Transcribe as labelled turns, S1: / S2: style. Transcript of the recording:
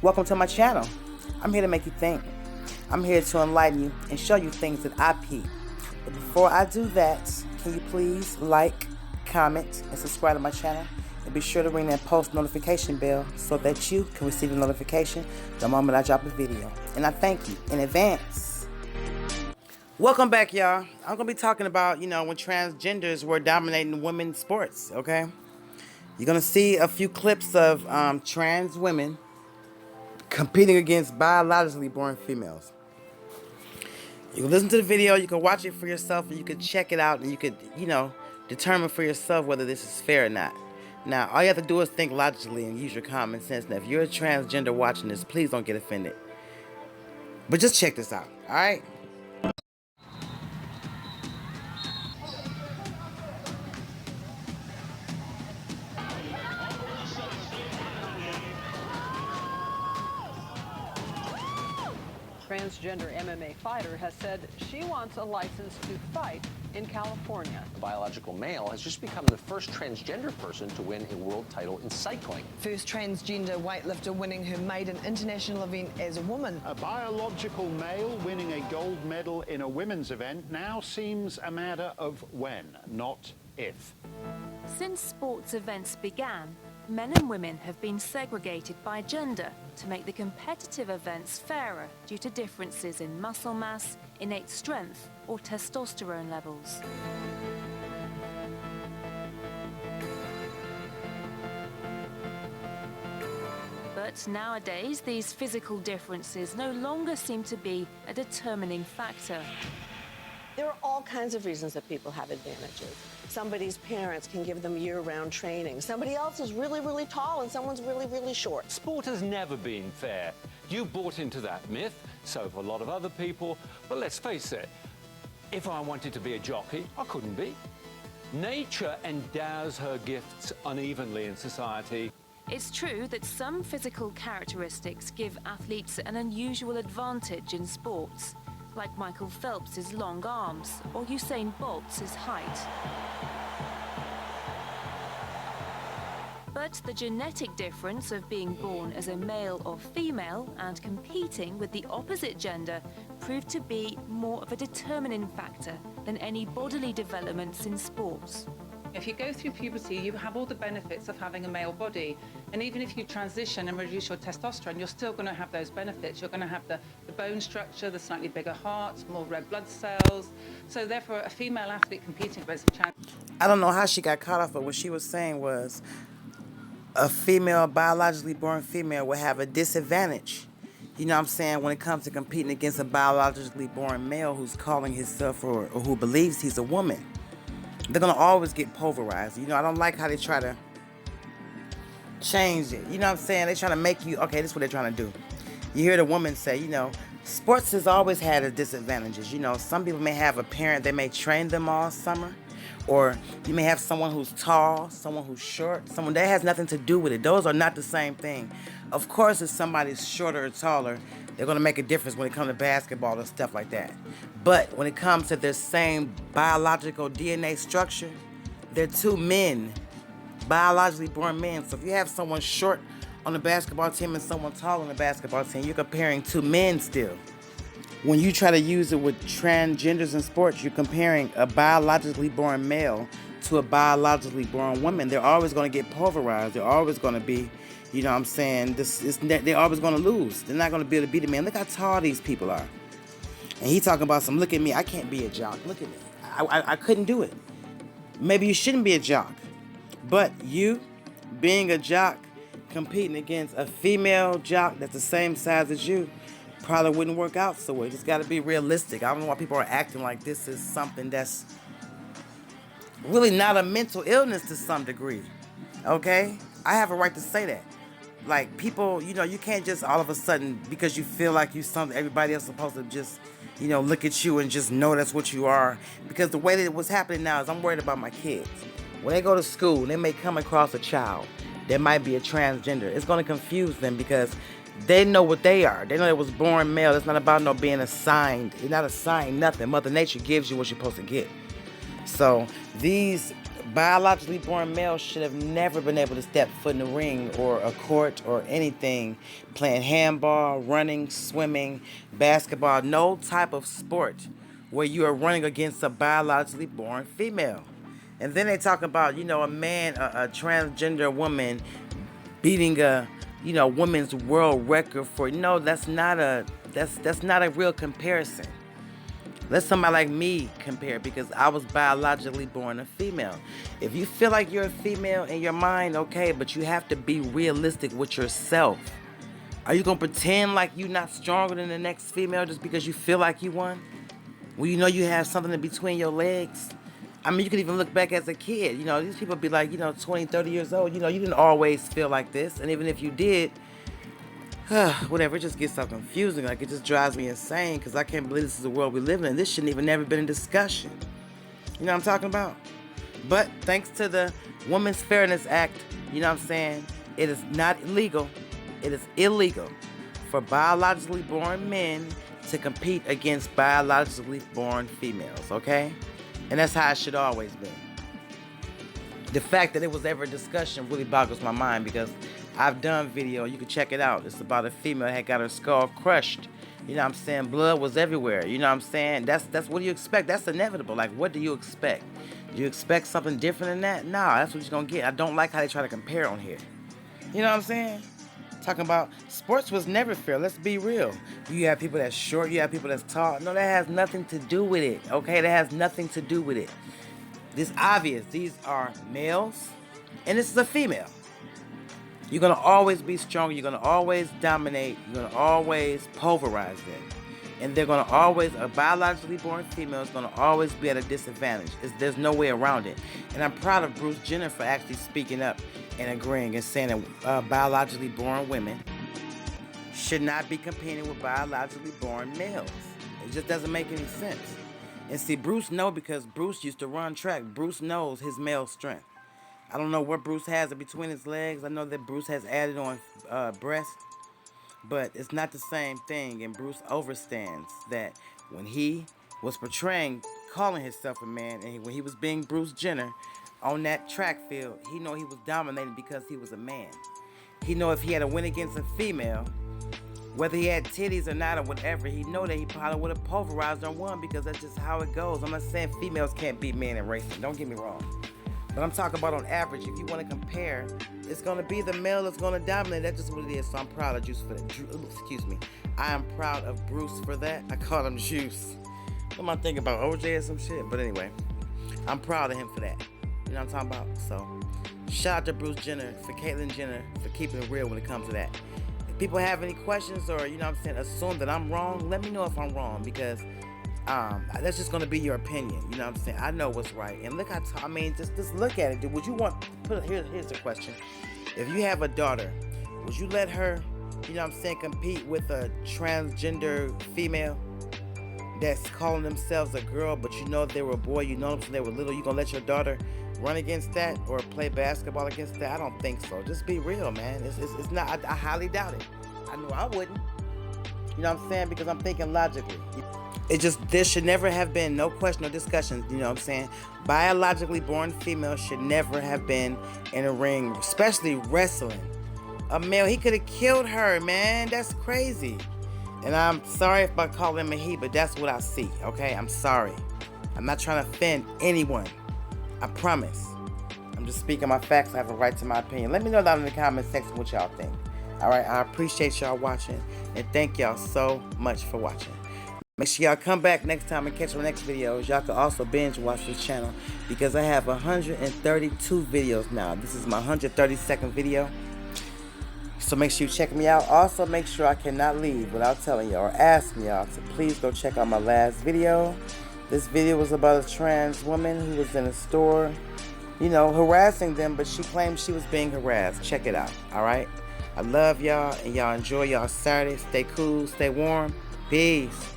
S1: Welcome to my channel. I'm here to make you think. I'm here to enlighten you and show you things that I peep. But before I do that, can you please like, comment, and subscribe to my channel? And be sure to ring that post notification bell so that you can receive a notification the moment I drop a video. And I thank you in advance. Welcome back, y'all. I'm going to be talking about, when transgenders were dominating women's sports, okay? You're going to see a few clips of trans women competing against biologically born females. You can listen to the video, you can watch it for yourself, and you can check it out, and you could, determine for yourself whether this is fair or not. Now, all you have to do is think logically and use your common sense. Now, if you're a transgender watching this, please don't get offended. But just check this out, all right?
S2: Transgender MMA fighter has said she wants a license to fight in California.
S3: A biological male has just become the first transgender person to win a world title in cycling.
S4: First transgender weightlifter winning her maiden international event as a woman.
S5: A biological male winning a gold medal in a women's event now seems a matter of when, not if.
S6: Since sports events began, men and women have been segregated by gender to make the competitive events fairer due to differences in muscle mass, innate strength, or testosterone levels. But nowadays, these physical differences no longer seem to be a determining factor.
S7: There are all kinds of reasons that people have advantages. Somebody's parents can give them year-round training. Somebody else is really, really tall and someone's really, really short.
S8: Sport has never been fair. You bought into that myth, so have a lot of other people. But let's face it, if I wanted to be a jockey, I couldn't be. Nature endows her gifts unevenly in society.
S6: It's true that some physical characteristics give athletes an unusual advantage in sports, like Michael Phelps' long arms or Usain Bolt's height. But the genetic difference of being born as a male or female and competing with the opposite gender proved to be more of a determining factor than any bodily developments in sports.
S9: If you go through puberty, you have all the benefits of having a male body. And even if you transition and reduce your testosterone, you're still going to have those benefits. You're going to have the bone structure, the slightly bigger heart, more red blood cells. So therefore, a female athlete competing against a trans...
S1: I don't know how she got caught off, but what she was saying was a female, biologically born female, would have a disadvantage. You know what I'm saying? When it comes to competing against a biologically born male who's calling himself or who believes he's a woman. They're going to always get pulverized. I don't like how they try to change it. You know what I'm saying? They try to make you, okay, this is what they're trying to do. You hear the woman say, sports has always had its disadvantages. Some people may have a parent that may train them all summer. Or you may have someone who's tall, someone who's short, someone that has nothing to do with it. Those are not the same thing. Of course, if somebody's shorter or taller, they're going to make a difference when it comes to basketball and stuff like that. But when it comes to their same biological DNA structure, they're two men, biologically born men. So if you have someone short on the basketball team and someone tall on the basketball team, you're comparing two men still. When you try to use it with transgenders in sports, you're comparing a biologically born male to a biologically born woman. They're always going to get pulverized. They're always going to be, they're always going to lose. They're not going to be able to beat a man. Look how tall these people are. And he talking about look at me, I can't be a jock. Look at me. I couldn't do it. Maybe you shouldn't be a jock. But you, being a jock, competing against a female jock that's the same size as you, probably wouldn't work out so well. You just got to be realistic. I don't know why people are acting like this is something that's really not a mental illness to some degree. Okay? I have a right to say that. Like, people, you can't just all of a sudden, because you feel like you're something, everybody else is supposed to just, look at you and just know that's what you are. Because the way that what's happening now is I'm worried about my kids. When they go to school, they may come across a child that might be a transgender. It's going to confuse them because they know what they are. They know they was born male. It's not about no being assigned. You're not assigned nothing. Mother Nature gives you what you're supposed to get. So these Biologically born males should have never been able to step foot in the ring or a court or anything, playing handball, running, swimming, basketball, no type of sport where you are running against a biologically born female. And then they talk about, a man, a transgender woman beating a, women's world record for, no, that's not a real comparison. Let somebody like me compare, because I was biologically born a female. If you feel like you're a female in your mind, okay, but you have to be realistic with yourself. Are you gonna pretend like you're not stronger than the next female just because you feel like you won? Well, you have something in between your legs. I mean, you can even look back as a kid. These people be like, 20, 30 years old. You didn't always feel like this. And even if you did, whatever, it just gets so confusing. Like, it just drives me insane, because I can't believe this is the world we live in. This shouldn't even never been in discussion. You know what I'm talking about? But thanks to the Women's Fairness Act, you know what I'm saying, it is not illegal. It is illegal for biologically born men to compete against biologically born females, okay? And that's how it should always be. The fact that it was ever a discussion really boggles my mind, because I've done video, you can check it out. It's about a female that had got her skull crushed. You know what I'm saying? Blood was everywhere. You know what I'm saying? That's what do you expect? That's inevitable. Like, what do you expect? Do you expect something different than that? Nah, that's what you're gonna get. I don't like how they try to compare on here. You know what I'm saying? Talking about sports was never fair. Let's be real. You have people that's short, you have people that's tall. No, that has nothing to do with it. Okay, that has nothing to do with it. It's obvious. These are males, and this is a female. You're going to always be stronger. You're going to always dominate. You're going to always pulverize them. And they're going to always, a biologically born female is going to always be at a disadvantage. There's no way around it. And I'm proud of Bruce Jenner for actually speaking up and agreeing and saying that biologically born women should not be competing with biologically born males. It just doesn't make any sense. And see, Bruce knows, because Bruce used to run track. Bruce knows his male strength. I don't know what Bruce has in between his legs. I know that Bruce has added on breast, but it's not the same thing. And Bruce understands that when he was portraying, calling himself a man, and when he was being Bruce Jenner on that track field, he know he was dominating because he was a man. He know if he had to win against a female, whether he had titties or not or whatever, he know that he probably would have pulverized or won, because that's just how it goes. I'm not saying females can't beat men in racing. Don't get me wrong. But I'm talking about on average. If you want to compare, it's going to be the male that's going to dominate. That's just what it is. So I'm proud of Juice for that. Excuse me. I am proud of Bruce for that. I call him Juice. What am I thinking about? OJ or some shit? But anyway, I'm proud of him for that. You know what I'm talking about? So shout out to Bruce Jenner, for Caitlyn Jenner, for keeping it real when it comes to that. If people have any questions, or, you know what I'm saying, assume that I'm wrong, let me know if I'm wrong, because that's just gonna be your opinion. You know what I'm saying? I know what's right. And look how just look at it, dude. Would you want here's the question. If you have a daughter, would you let her, you know what I'm saying, compete with a transgender female that's calling themselves a girl, but you know they were a boy, you know them since they were little? You gonna let your daughter run against that or play basketball against that? I don't think so. Just be real, man. It's not. I highly doubt it. I know I wouldn't. You know what I'm saying? Because I'm thinking logically. There should never have been no question or discussion, you know what I'm saying? Biologically born females should never have been in a ring, especially wrestling. A male, he could have killed her, man. That's crazy. And I'm sorry if I call him a he, but that's what I see, okay? I'm sorry. I'm not trying to offend anyone. I promise. I'm just speaking my facts. I have a right to my opinion. Let me know down in the comment section what y'all think. All right, I appreciate y'all watching, and thank y'all so much for watching. Make sure y'all come back next time and catch my next videos. Y'all can also binge watch this channel, because I have 132 videos now. This is my 132nd video. So make sure you check me out. Also, make sure I cannot leave without telling y'all or asking y'all to please go check out my last video. This video was about a trans woman who was in a store, you know, harassing them, but she claimed she was being harassed. Check it out, all right? I love y'all, and y'all enjoy y'all Saturday. Stay cool, stay warm. Peace.